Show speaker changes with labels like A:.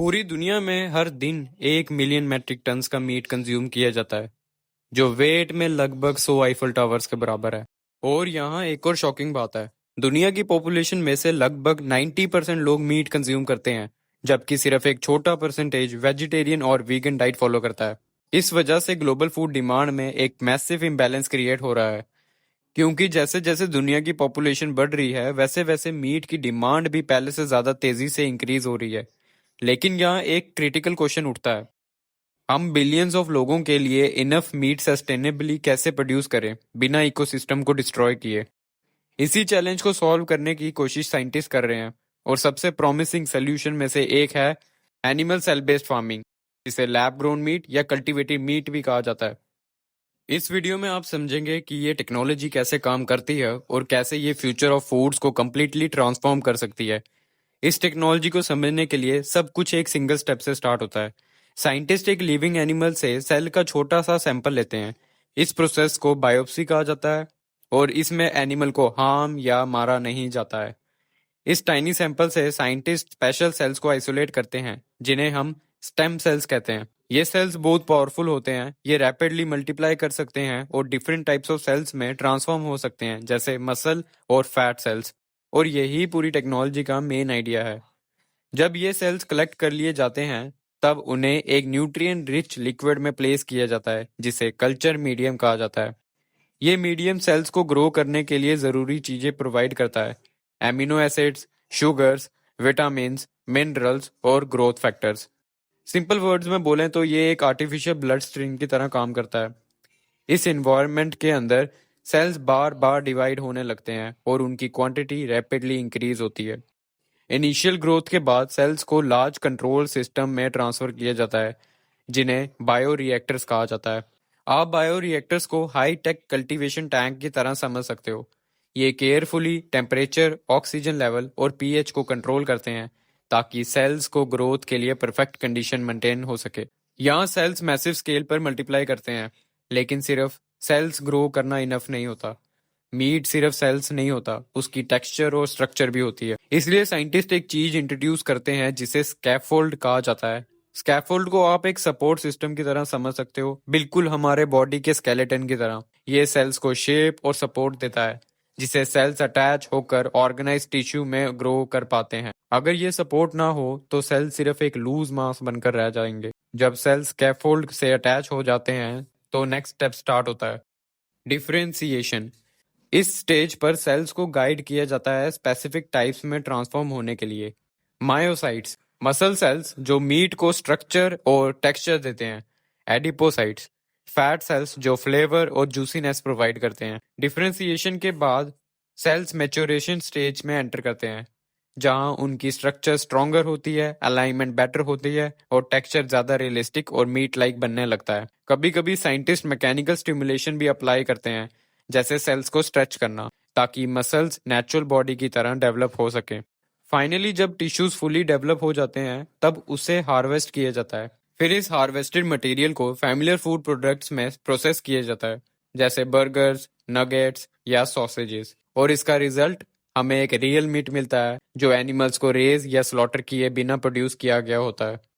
A: पूरी दुनिया में हर दिन 1 मिलियन मैट्रिक टन्स का मीट कंज्यूम किया जाता है, जो वेट में लगभग 100 आईफल टावर्स के बराबर है। और यहाँ एक और शॉकिंग बात है। दुनिया की पॉपुलेशन में से लगभग 90% लोग मीट कंज्यूम करते हैं, जबकि सिर्फ एक छोटा परसेंटेज वेजिटेरियन और वीगन डाइट फॉलो करता है। इस वजह से ग्लोबल फूड डिमांड में एक मैसिव इम्बैलेंस क्रिएट हो रहा है, क्योंकि जैसे जैसे दुनिया की पॉपुलेशन बढ़ रही है, वैसे वैसे मीट की डिमांड भी पहले से ज्यादा तेजी से इंक्रीज हो रही है। लेकिन यहाँ एक क्रिटिकल क्वेश्चन उठता है। हम बिलियंस ऑफ लोगों के लिए इनफ मीट सस्टेनेबली कैसे प्रोड्यूस करें बिना इकोसिस्टम को डिस्ट्रॉय किए। इसी चैलेंज को सॉल्व करने की कोशिश साइंटिस्ट कर रहे हैं, और सबसे प्रॉमिसिंग सोल्यूशन में से एक है एनिमल सेल बेस्ड फार्मिंग, जिसे लैब ग्रोन मीट या कल्टीवेटेड मीट भी कहा जाता है। इस वीडियो में आप समझेंगे कि ये टेक्नोलॉजी कैसे काम करती है और कैसे ये फ्यूचर ऑफ फूड्स को कम्प्लीटली ट्रांसफॉर्म कर सकती है। इस टेक्नोलॉजी को समझने के लिए सब कुछ एक सिंगल स्टेप से स्टार्ट होता है। साइंटिस्ट एक लिविंग एनिमल से सेल का छोटा सा सैंपल लेते हैं। इस प्रोसेस को बायोप्सी कहा जाता है, और इसमें एनिमल को हार्म या मारा नहीं जाता है। इस टाइनी सैंपल से साइंटिस्ट स्पेशल सेल्स को आइसोलेट करते हैं, जिन्हें हम स्टेम सेल्स कहते हैं। ये सेल्स बहुत पावरफुल होते हैं। ये रैपिडली मल्टीप्लाई कर सकते हैं और डिफरेंट टाइप्स ऑफ सेल्स में ट्रांसफॉर्म हो सकते हैं, जैसे मसल और फैट सेल्स। और यही पूरी टेक्नोलॉजी का मेन आइडिया है। जब ये सेल्स कलेक्ट कर लिए जाते हैं, तब उन्हें एक न्यूट्रिएंट रिच लिक्विड में प्लेस किया जाता है, जिसे कल्चर मीडियम कहा जाता है। ये मीडियम सेल्स को ग्रो करने के लिए ज़रूरी चीज़ें प्रोवाइड करता है: amino acids, sugars, vitamins, minerals और ग्रोथ फैक्टर्स। सिंपल वर्ड्स में बोलें तो ये एक आर्टिफिशियल ब्लड स्ट्रीम की तरह काम करता है। इस इन्वायरमेंट के अंदर सेल्स बार बार डिवाइड होने लगते हैं और उनकी क्वांटिटी रैपिडली इंक्रीज होती है। इनिशियल ग्रोथ के बाद सेल्स को लार्ज कंट्रोल सिस्टम में ट्रांसफर किया जाता है, जिन्हें बायो रिएक्टर्स कहा जाता है। आप बायो रिएक्टर्स को हाई टेक कल्टीवेशन टैंक की तरह समझ सकते हो। ये केयरफुली टेम्परेचर, ऑक्सीजन लेवल और पीएच को कंट्रोल करते हैं, ताकि सेल्स को ग्रोथ के लिए परफेक्ट कंडीशन मेंटेन हो सके। यहाँ सेल्स मैसिव स्केल पर मल्टीप्लाई करते हैं, लेकिन सिर्फ सेल्स ग्रो करना इनफ नहीं होता। मीट सिर्फ सेल्स नहीं होता, उसकी टेक्सचर और स्ट्रक्चर भी होती है। इसलिए साइंटिस्ट एक चीज इंट्रोड्यूस करते हैं जिसे स्कैफोल्ड कहा जाता है। स्कैफोल्ड को आप एक सपोर्ट सिस्टम की तरह समझ सकते हो, बिल्कुल हमारे बॉडी के स्केलेटन की तरह। ये सेल्स को शेप और सपोर्ट देता है, जिसे सेल्स अटैच होकर ऑर्गेनाइज टिश्यू में ग्रो कर पाते हैं। अगर ये सपोर्ट ना हो तो सेल सिर्फ एक लूज मास बनकर रह जाएंगे। जब सेल्स स्कैफोल्ड से अटैच हो जाते हैं, तो नेक्स्ट स्टेप स्टार्ट होता है, डिफरेंशिएशन। इस स्टेज पर सेल्स को गाइड किया जाता है स्पेसिफिक टाइप्स में ट्रांसफॉर्म होने के लिए। मायोसाइट्स, मसल सेल्स जो मीट को स्ट्रक्चर और टेक्सचर देते हैं। एडिपोसाइट्स, फैट सेल्स जो फ्लेवर और जूसीनेस प्रोवाइड करते हैं। डिफरेंशिएशन के बाद सेल्स मैच्योरेशन स्टेज में एंटर करते हैं, जहां उनकी स्ट्रक्चर स्ट्रॉन्गर होती है, अलाइनमेंट बेटर होती है और टेक्सचर ज्यादा रियलिस्टिक और मीट लाइक बनने लगता है। कभी कभी साइंटिस्ट मैकेनिकल स्टिमुलेशन भी अप्लाई करते हैं, जैसे सेल्स को स्ट्रेच करना, ताकि मसल्स नेचुरल बॉडी की तरह डेवलप हो सके। फाइनली जब टिश्यूज फुली डेवलप हो जाते हैं, तब उसे हार्वेस्ट किया जाता है। फिर इस हार्वेस्टेड मटेरियल को फैमिलियर फूड प्रोडक्ट्स में प्रोसेस किया जाता है, जैसे बर्गर्स, नगेट्स या सॉसेजेस। और इसका रिजल्ट हमें एक रियल मीट मिलता है, जो एनिमल्स को रेज या स्लॉटर किए बिना प्रोड्यूस किया गया होता है।